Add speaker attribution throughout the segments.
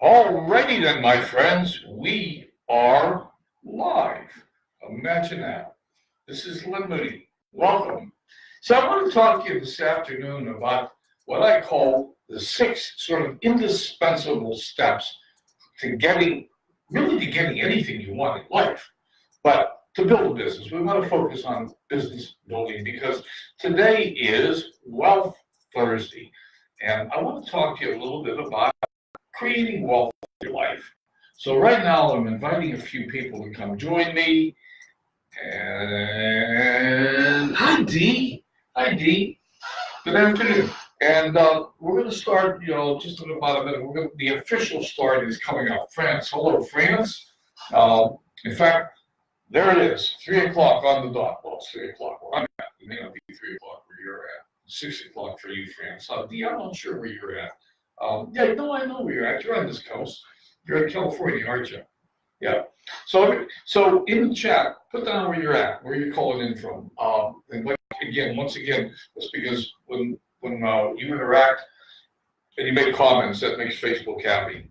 Speaker 1: Alrighty then, my friends, we are live. Imagine that. This is Lynn Moody. Welcome. So I want to talk to you this afternoon about what I call the 6 sort of indispensable steps to getting anything you want in life. But to build a business, we want to focus on business building because today is Wealth Thursday. And I want to talk to you a little bit about creating wealth in your life. So right now I'm inviting a few people to come join me. And hi Dee. Hi Dee. Good afternoon. And we're going to start, just in about a minute. The official start is coming up. France. Hello, France. In fact, there it is. 3 o'clock on the dot. Well, it's 3 o'clock where I'm at. It may not be 3 o'clock where you're at. 6 o'clock for you, France. Dee, I'm not sure where you're at. I know where you're at. You're on this coast. You're in California, aren't you? Yeah. So in the chat, put down where you're at, where you're calling in from. And once again, that's because when you interact and you make comments, that makes Facebook happy.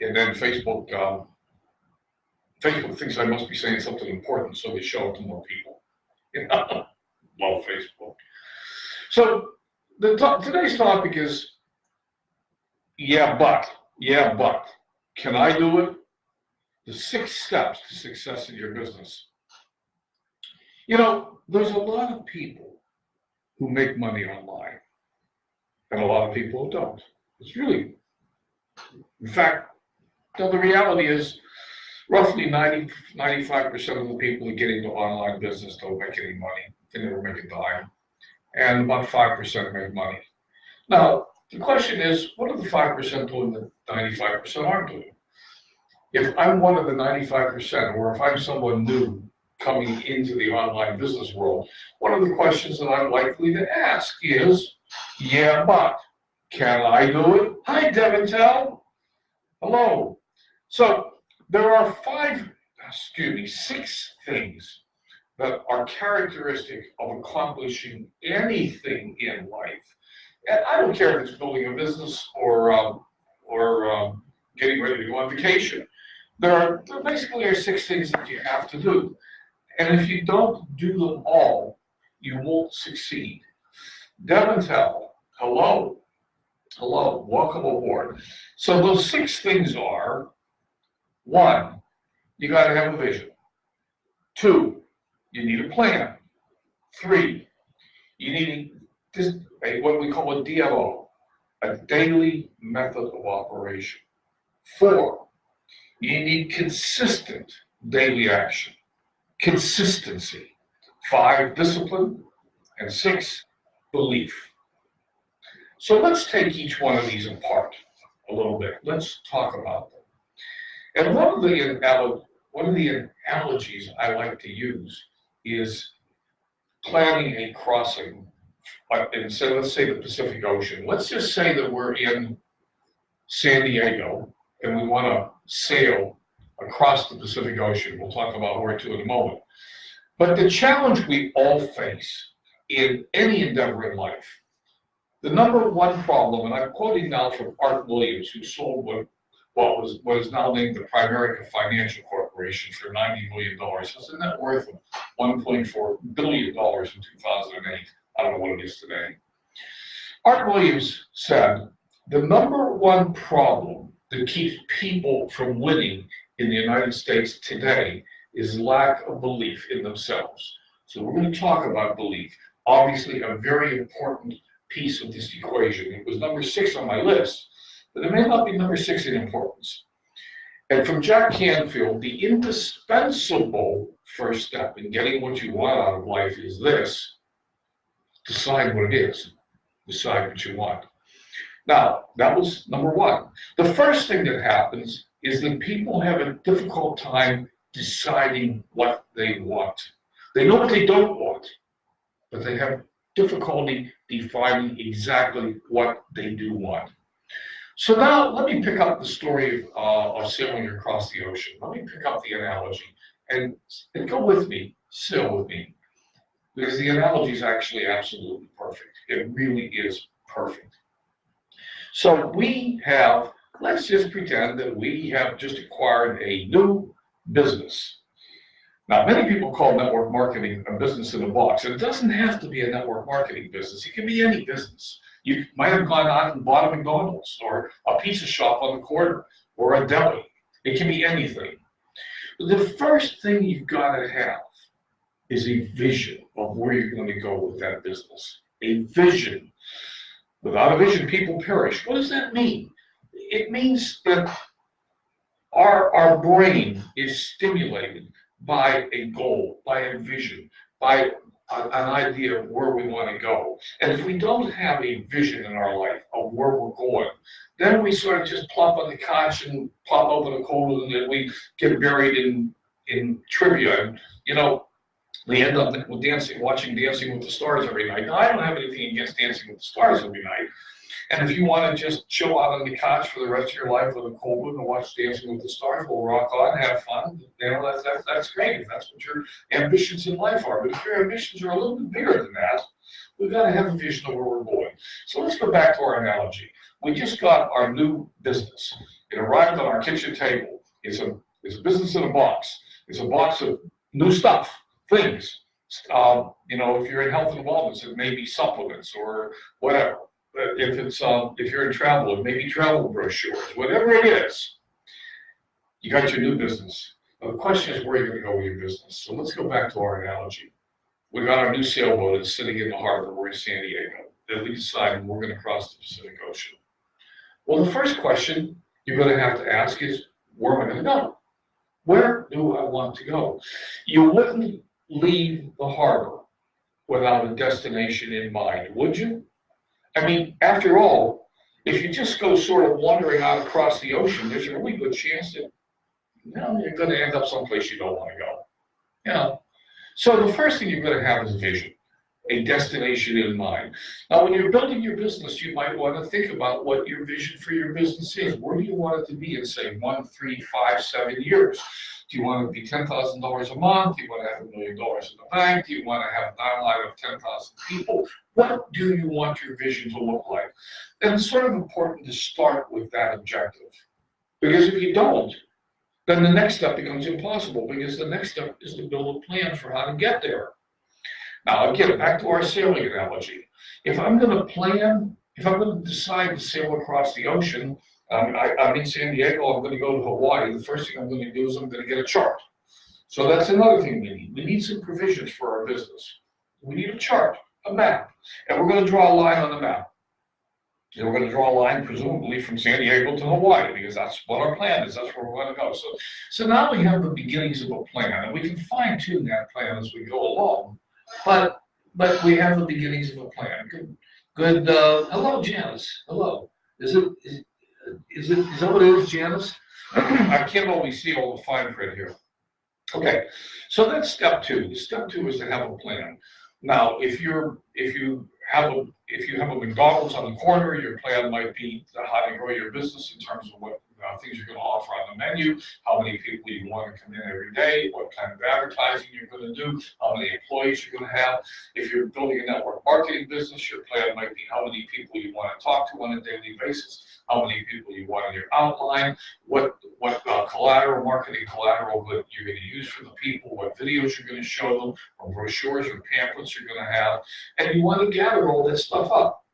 Speaker 1: And then Facebook thinks I must be saying something important, so they show it to more people. Love Facebook. So today's topic is yeah, but. Can I do it? The 6 steps to success in your business. There's a lot of people who make money online, and a lot of people who don't. In fact, the reality is roughly 95% of the people who get into online business don't make any money. They never make a dime. And about 5% make money. Now, the question is, what are the 5% doing that 95% aren't doing? If I'm one of the 95%, or if I'm someone new coming into the online business world, one of the questions that I'm likely to ask is, yeah, but can I do it? Hi, Devintel. Hello. So there are 6 things that are characteristic of accomplishing anything in life. And I don't care if it's building a business or getting ready to go on vacation. There basically are 6 things that you have to do. And if you don't do them all, you won't succeed. Devintel, hello. Hello, welcome aboard. So those 6 things are: 1, you got to have a vision. 2, you need a plan. 3, you need what we call a DMO, a daily method of operation. 4, you need consistent daily action, consistency. 5, discipline. And 6, belief. So let's take each one of these apart a little bit. Let's talk about them. And one of the analogies I like to use is planning a crossing. Let's say the Pacific Ocean. Let's just say that we're in San Diego and we want to sail across the Pacific Ocean. We'll talk about where to in a moment. But the challenge we all face in any endeavor in life, the number one problem, and I'm quoting now from Art Williams, who sold what is now named the Primerica Financial Corporation for $90 million. Has a net worth of $1.4 billion in 2008. I don't know what it is today. Art Williams said, the number one problem that keeps people from winning in the United States today is lack of belief in themselves. So we're going to talk about belief. Obviously, a very important piece of this equation. It was number 6 on my list, but it may not be number 6 in importance. And from Jack Canfield, the indispensable first step in getting what you want out of life is this: decide what it is. Decide what you want. Now, that was number 1. The first thing that happens is that people have a difficult time deciding what they want. They know what they don't want, but they have difficulty defining exactly what they do want. So now let me pick up the story of sailing across the ocean. Let me pick up the analogy and go with me, sail with me, because the analogy is actually absolutely perfect. It really is perfect. So we have let's just pretend that we have just acquired a new business. Now, many people call network marketing a business in a box, and it doesn't have to be a network marketing business. It can be any business. You might have gone out and bought a McDonald's or a pizza shop on the corner or a deli. It can be anything. The first thing you've got to have is a vision of where you're going to go with that business. A vision. Without a vision, people perish. What does that mean? It means that our brain is stimulated by a goal, by a vision, by an idea of where we want to go. And if we don't have a vision in our life of where we're going, then we sort of just plop on the couch and pop open a cold and we get buried in trivia. And, we end up watching Dancing with the Stars every night. Now, I don't have anything against Dancing with the Stars every night. And if you want to just chill out on the couch for the rest of your life with a cold one and watch Dancing with the Stars, we'll rock on, have fun. That's great if that's what your ambitions in life are. But if your ambitions are a little bit bigger than that, we've got to have a vision of where we're going. So let's go back to our analogy. We just got our new business. It arrived on our kitchen table. It's a business in a box. It's a box of new stuff, things. If you're in health and wellness, it may be supplements or whatever. If you're in travel, it may be travel brochures. Whatever it is, you got your new business. Now the question is where you're going to go with your business. So let's go back to our analogy. We got our new sailboat. It's sitting in the harbor. We're in San Diego. Then we decided we're going to cross the Pacific Ocean. Well, the first question you're going to have to ask is, where am I going to go? Where do I want to go? You wouldn't leave the harbor without a destination in mind, would you? I mean, after all, if you just go sort of wandering out across the ocean, there's a really good chance that you're going to end up someplace you don't want to go. So the first thing you're going to have is vision, a destination in mind. Now, when you're building your business, you might want to think about what your vision for your business is. Where do you want it to be in, say, 1, 3, 5, 7 years? Do you want it to be $10,000 a month? Do you want to have $1 million in the bank? Do you want to have a downline of 10,000 people? What do you want your vision to look like? And it's sort of important to start with that objective. Because if you don't, then the next step becomes impossible, because the next step is to build a plan for how to get there. Now, again, back to our sailing analogy. If I'm going to decide to sail across the ocean, I'm in San Diego, I'm going to go to Hawaii, the first thing I'm going to do is I'm going to get a chart. So that's another thing we need. We need some provisions for our business. We need a chart, a map, and we're going to draw a line on the map. And we're going to draw a line, presumably, from San Diego to Hawaii, because that's what our plan is. That's where we're going to go. So now we have the beginnings of a plan, and we can fine-tune that plan as we go along. But we have the beginnings of a plan. Good. Hello, Janice. Hello. Is that what it is, Janice? I can't always see all the fine print here. Okay, so that's step 2. Step 2 is to have a plan. Now, if you have a McDonald's on the corner, your plan might be how to grow your business in terms of what things you're going to offer on the menu, how many people you want to come in every day, what kind of advertising you're going to do, how many employees you're going to have. If you're building a network marketing business, your plan might be how many people you want to talk to on a daily basis, how many people you want in your outline, what marketing collateral that you're going to use for the people, what videos you're going to show them, or brochures or pamphlets you're going to have, and you want to gather all that stuff up.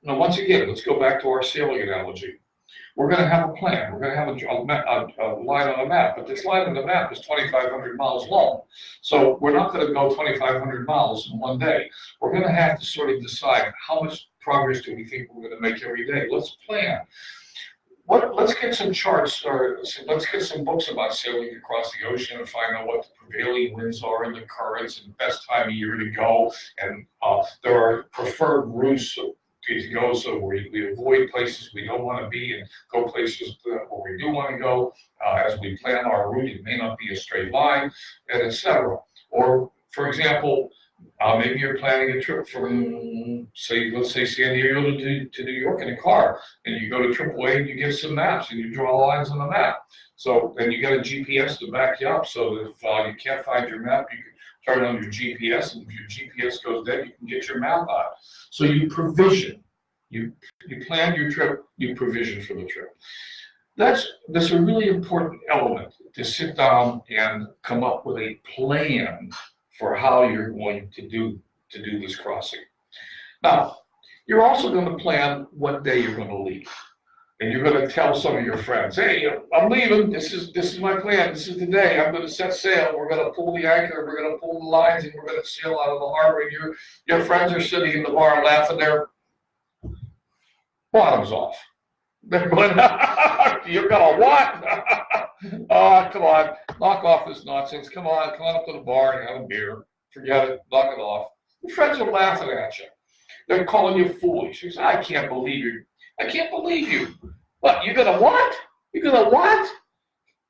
Speaker 1: Now, once again, let's go back to our sailing analogy. We're going to have a plan. We're going to have a line on a map, but this line on the map is 2,500 miles long. So we're not going to go 2,500 miles in one day. We're going to have to sort of decide how much progress do we think we're going to make every day. Let's plan. Let's get some charts, or let's get some books about sailing across the ocean and find out what the prevailing winds are and the currents and the best time of year to go. And there are preferred routes to go, so we avoid places we don't want to be and go places where we do want to go. As we plan our route, it may not be a straight line, and etc. Or, for example, maybe you're planning a trip from, let's say San Diego to New York in a car, and you go to AAA and you get some maps and you draw lines on the map. So then you got a GPS to back you up, so that if you can't find your map, you can turn on your GPS, and if your GPS goes dead, you can get your map out. So you provision. You plan your trip, you provision for the trip. That's a really important element to sit down and come up with a plan for how you're going to do this crossing. Now, you're also going to plan what day you're going to leave. And you're going to tell some of your friends, hey, I'm leaving. This is my plan. This is the day. I'm going to set sail. We're going to pull the anchor. We're going to pull the lines, and we're going to sail out of the harbor. And your friends are sitting in the bar laughing their bottoms off. They're going, you're going to what? Oh, come on. Knock off this nonsense. Come on up to the bar and have a beer. Forget it. Knock it off. Your friends are laughing at you. They're calling you foolish. You say, I can't believe you. I can't believe you. What, you're going to what? You're going to what?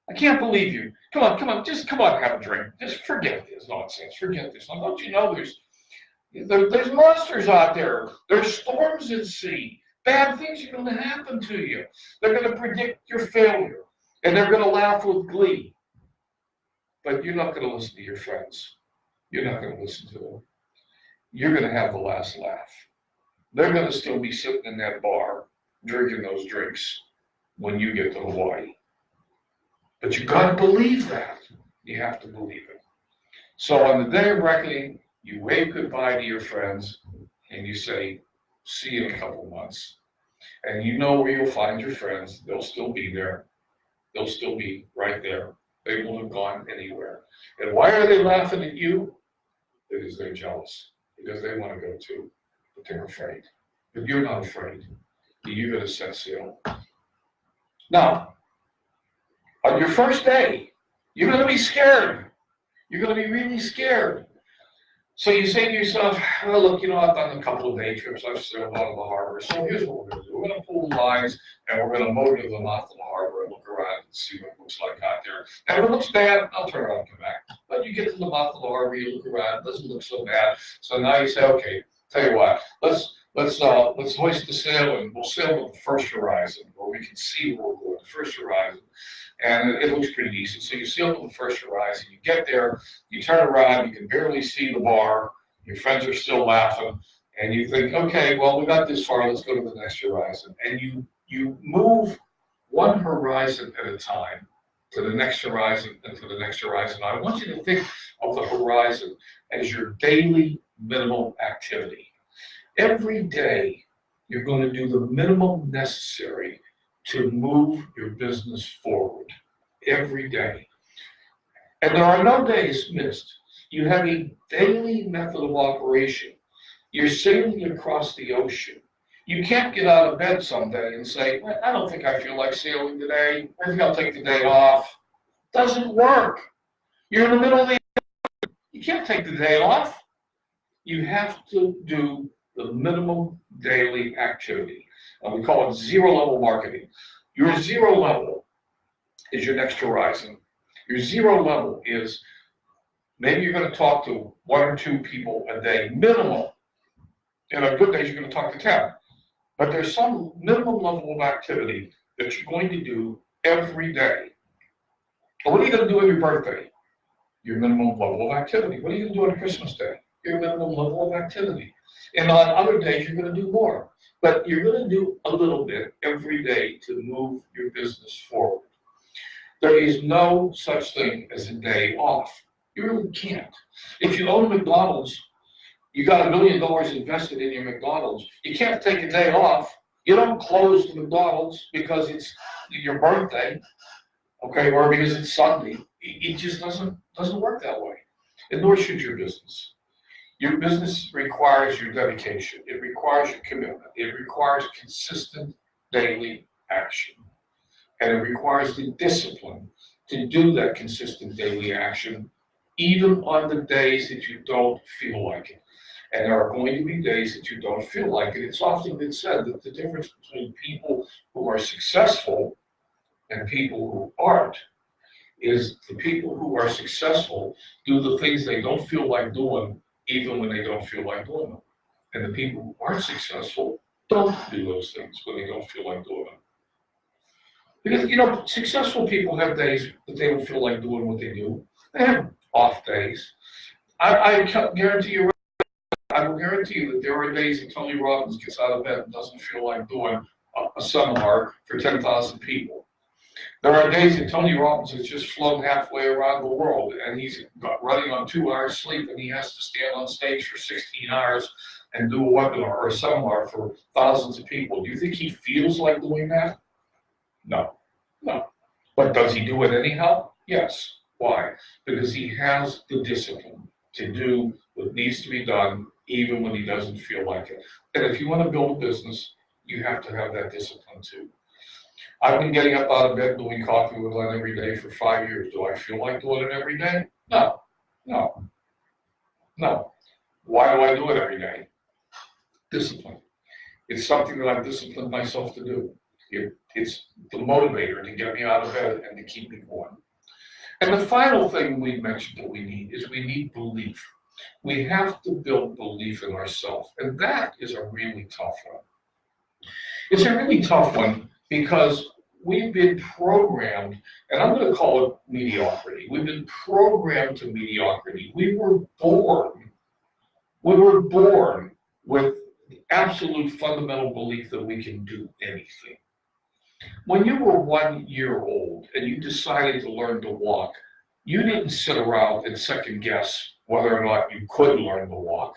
Speaker 1: I can't believe you. Come on, just come on, have a drink. Just forget this nonsense. Forget this. Now, don't you know there's monsters out there. There's storms at sea. Bad things are going to happen to you. They're going to predict your failure, and they're going to laugh with glee. But you're not going to listen to your friends. You're not going to listen to them. You're going to have the last laugh. They're going to still be sitting in that bar drinking those drinks when you get to Hawaii. But you got to believe that. You have to believe it. So on the day of reckoning, you wave goodbye to your friends and you say, see you in a couple of months. And you know where you'll find your friends. They'll still be there. They'll still be right there. They won't have gone anywhere. And why are they laughing at you? Because they're jealous. Because they want to go too. But they're afraid. But you're not afraid. You're going to set sail. Now, on your first day, you're going to be scared. You're going to be really scared. So you say to yourself, well, look, I've done a couple of day trips. I've sailed out of the harbor. So here's what we're going to do. We're going to pull the lines, and we're going to motor to the mouth of the harbor and look around and see what it looks like out there. And if it looks bad, I'll turn around and come back. But you get to the mouth of the harbor, you look around, it doesn't look so bad. So now you say, okay, tell you what, let's hoist the sail and we'll sail with the first horizon where we can see where we're going, the first horizon. And it looks pretty decent. So you sail to the first horizon, you get there, you turn around, you can barely see the bar, your friends are still laughing, and you think, okay, well, we got this far, let's go to the next horizon. And you move one horizon at a time to the next horizon and to the next horizon. I want you to think of the horizon as your daily minimum activity. Every day, you're going to do the minimum necessary to move your business forward. Every day. And there are no days missed. You have a daily method of operation. You're sailing across the ocean. You can't get out of bed someday and say, well, I don't think I feel like sailing today. I think I'll take the day off. Doesn't work. You're in the middle of the You can't take the day off. You have to do the minimum daily activity. And we call it zero-level marketing. Your zero level is your next horizon. Your zero level is maybe you're going to talk to 1 or 2 people a day, minimum. And on good days, you're going to talk to 10. But there's some minimum level of activity that you're going to do every day. And what are you going to do on your birthday? Your minimum level of activity. What are you going to do on Christmas Day? Your minimum level of activity. And on other days, you're going to do more. But you're going to do a little bit every day to move your business forward. There is no such thing as a day off. You really can't. If you own McDonald's, you got $1 million invested in your McDonald's. You can't take a day off. You don't close the McDonald's because it's your birthday, okay, or because it's Sunday. It just doesn't work that way. And nor should your business. Your business requires your dedication. It requires your commitment. It requires consistent daily action. And it requires the discipline to do that consistent daily action, even on the days that you don't feel like it. And there are going to be days that you don't feel like it. It's often been said that the difference between people who are successful and people who aren't is the people who are successful do the things they don't feel like doing even when they don't feel like doing them. And the people who aren't successful don't do those things when they don't feel like doing them. Because, successful people have days that they don't feel like doing what they do. They have off days. I guarantee you, I will guarantee you that there are days that Tony Robbins gets out of bed and doesn't feel like doing a seminar for 10,000 people. There are days that Tony Robbins has just flown halfway around the world and he's running on 2 hours sleep and he has to stand on stage for 16 hours and do a webinar or a seminar for thousands of people. Do you think he feels like doing that? No, no. But does he do it anyhow? Yes. Why? Because he has the discipline to do what needs to be done even when he doesn't feel like it. And if you want to build a business, you have to have that discipline too. I've been getting up out of bed doing coffee with Glenn every day for 5 years. Do I feel like doing it every day? No, no, no. Why do I do it every day? Discipline. It's something that I've disciplined myself to do. It's the motivator to get me out of bed and to keep me going. And the final thing we mentioned that we need is we need belief. We have to build belief in ourselves. And that is a really tough one. It's a really tough one because we've been programmed, and I'm going to call it mediocrity. We've been programmed to mediocrity. We were born with the absolute fundamental belief that we can do anything. When you were 1 year old and you decided to learn to walk, you didn't sit around and second guess whether or not you could learn to walk.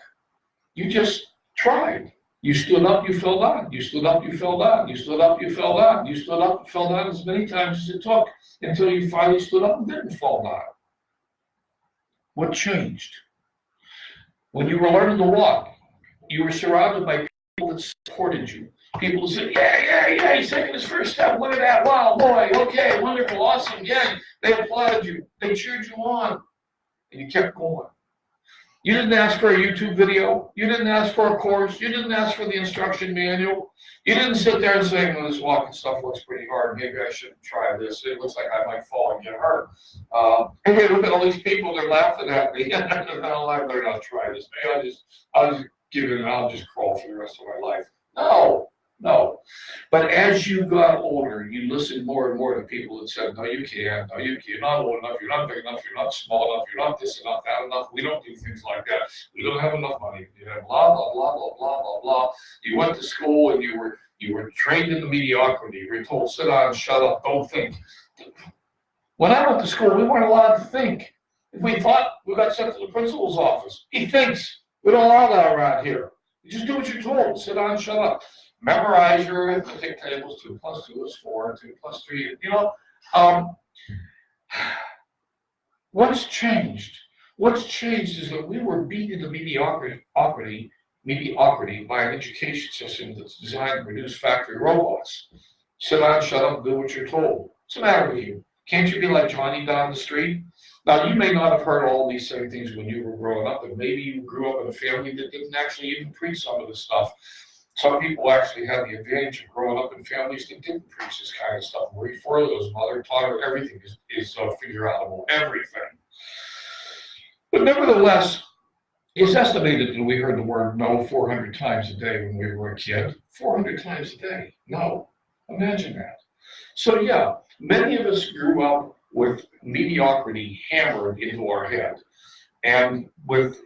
Speaker 1: You just tried. You stood up, you fell down. You stood up, you fell down. You stood up, you fell down. You stood up, you fell down as many times as it took until you finally stood up and didn't fall down. What changed? When you were learning to walk, you were surrounded by people that supported you. People who said, yeah, he's taking his first step. Look at that. Wow, boy, okay, wonderful, awesome. Yeah, they applauded you. They cheered you on. And you kept going. You didn't ask for a YouTube video. You didn't ask for a course. You didn't ask for the instruction manual. You didn't sit there and say, well, this walking stuff looks pretty hard. Maybe I shouldn't try this. It looks like I might fall and get hurt. Hey, look at all these people. They're laughing at me. I'm like, better not try this. Maybe I'll just give it and I'll just crawl for the rest of my life. No. But as you got older, you listened more and more to people that said, no, you can't. No, you're not old enough. You're not big enough. You're not small enough. You're not this enough, that enough. We don't do things like that. We don't have enough money. You have blah, blah, blah, blah, blah, blah, blah. You went to school and you were trained in the mediocrity. You were told, sit down, shut up, don't think. When I went to school, we weren't allowed to think. If we thought, we got sent to the principal's office. He thinks. We don't allow that around here. You just do what you're told. Sit down, shut up. Memorize your arithmetic tables. 2 + 2 is 4. 2 + 3. What's changed? What's changed is that we were beat into mediocrity by an education system that's designed to produce factory robots. Sit down, shut up, do what you're told. What's the matter with you? Can't you be like Johnny down the street? Now, you may not have heard all these same things when you were growing up, but maybe you grew up in a family that didn't actually even preach some of this stuff. Some people actually had the advantage of growing up in families that didn't preach this kind of stuff. Marie Forleo's mother taught her everything is figure outable, everything. But nevertheless, it's estimated that we heard the word no 400 times a day when we were a kid. 400 times a day. No. Imagine that. So yeah, many of us grew up with mediocrity hammered into our head and with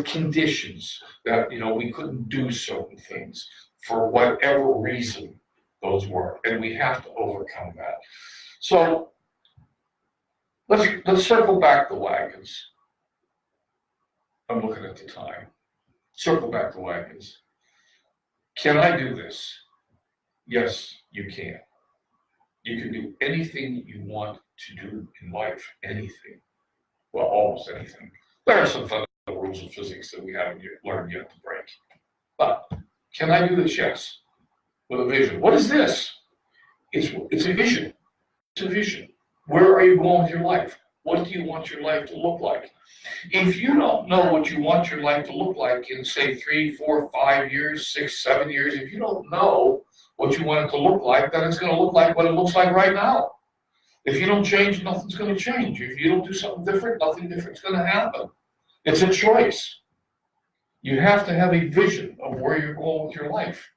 Speaker 1: conditions that, we couldn't do certain things for whatever reason those were, and we have to overcome that. So let's circle back the wagons. I'm looking at the time. Circle back the wagons. Can I do this? Yes, you can. You can do anything you want to do in life, anything. Well, almost anything. There are some fundamental rules of physics that we haven't learned yet to break. But can I do this? Yes. With a vision. What is this? It's a vision. It's a vision. Where are you going with your life? What do you want your life to look like? If you don't know what you want your life to look like in, say, 3, 4, 5 years, 6, 7 years, if you don't know what you want it to look like, then it's going to look like what it looks like right now. If you don't change, nothing's going to change. If you don't do something different, nothing different's going to happen. It's a choice. You have to have a vision of where you're going with your life.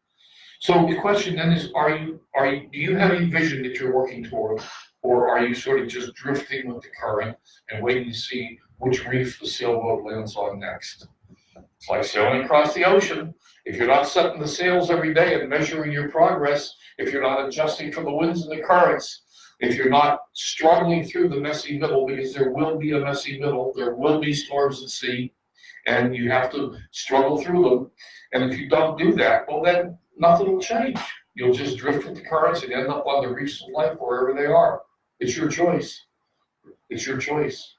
Speaker 1: So the question then is, do you have a vision that you're working toward, or are you sort of just drifting with the current and waiting to see which reef the sailboat lands on next? It's like sailing across the ocean. If you're not setting the sails every day and measuring your progress, if you're not adjusting for the winds and the currents, if you're not struggling through the messy middle, because there will be a messy middle, there will be storms at sea, and you have to struggle through them. And if you don't do that, well, then nothing will change. You'll just drift with the currents and end up on the reefs of life wherever they are. It's your choice. It's your choice.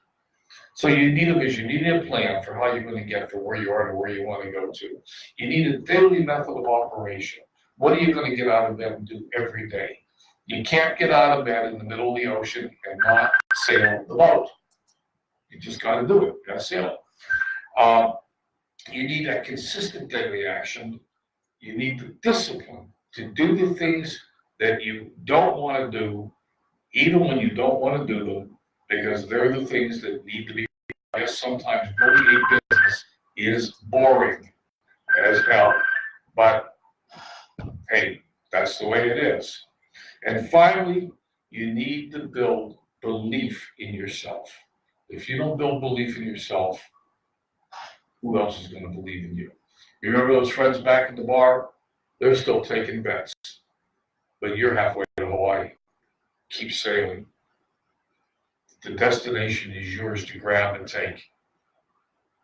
Speaker 1: So you need a vision, you need a plan for how you're going to get from where you are to where you want to go to. You need a daily method of operation. What are you going to get out of bed and do every day? You can't get out of bed in the middle of the ocean and not sail the boat. You just got to do it. You got to sail it. You need that consistent daily action. You need the discipline to do the things that you don't want to do, even when you don't want to do them, because they're the things that need to be. Yes, sometimes building a business is boring as hell, but hey, that's the way it is. And finally, you need to build belief in yourself. If you don't build belief in yourself, who else is going to believe in you? You remember those friends back at the bar? They're still taking bets, but you're halfway to Hawaii. Keep sailing. The destination is yours to grab and take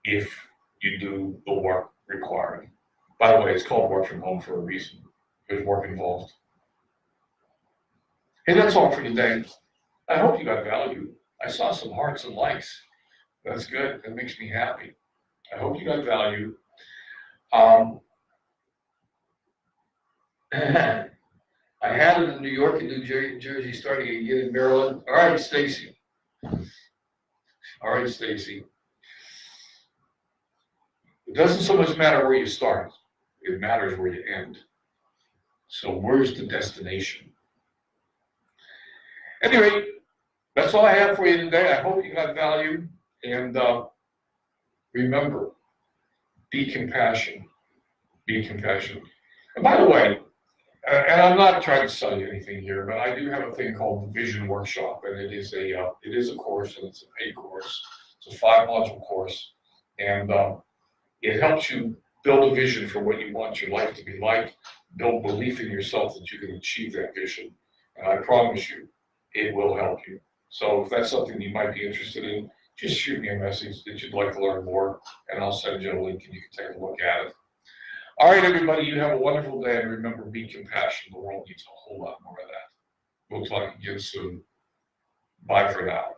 Speaker 1: if you do the work required. By the way, it's called work from home for a reason. There's work involved. Hey, that's all for today. I hope you got value. I saw some hearts and likes. That's good. That makes me happy. I hope you got value. I had it in New York and New Jersey, starting again in Maryland. All right, Stacy. All right, Stacy. It doesn't so much matter where you start. It matters where you end. So where's the destination? Anyway, that's all I have for you today. I hope you got value. And remember, be compassionate. Be compassionate. And by the way, and I'm not trying to sell you anything here, but I do have a thing called the Vision Workshop, and it is a course, and it's a paid course. It's a 5-module course, and it helps you build a vision for what you want your life to be like, build belief in yourself that you can achieve that vision, and I promise you, it will help you. So if that's something you might be interested in, just shoot me a message that you'd like to learn more, and I'll send you a link and you can take a look at it. All right, everybody, you have a wonderful day, and remember, be compassionate. The world needs a whole lot more of that. We'll talk again soon. Bye for now.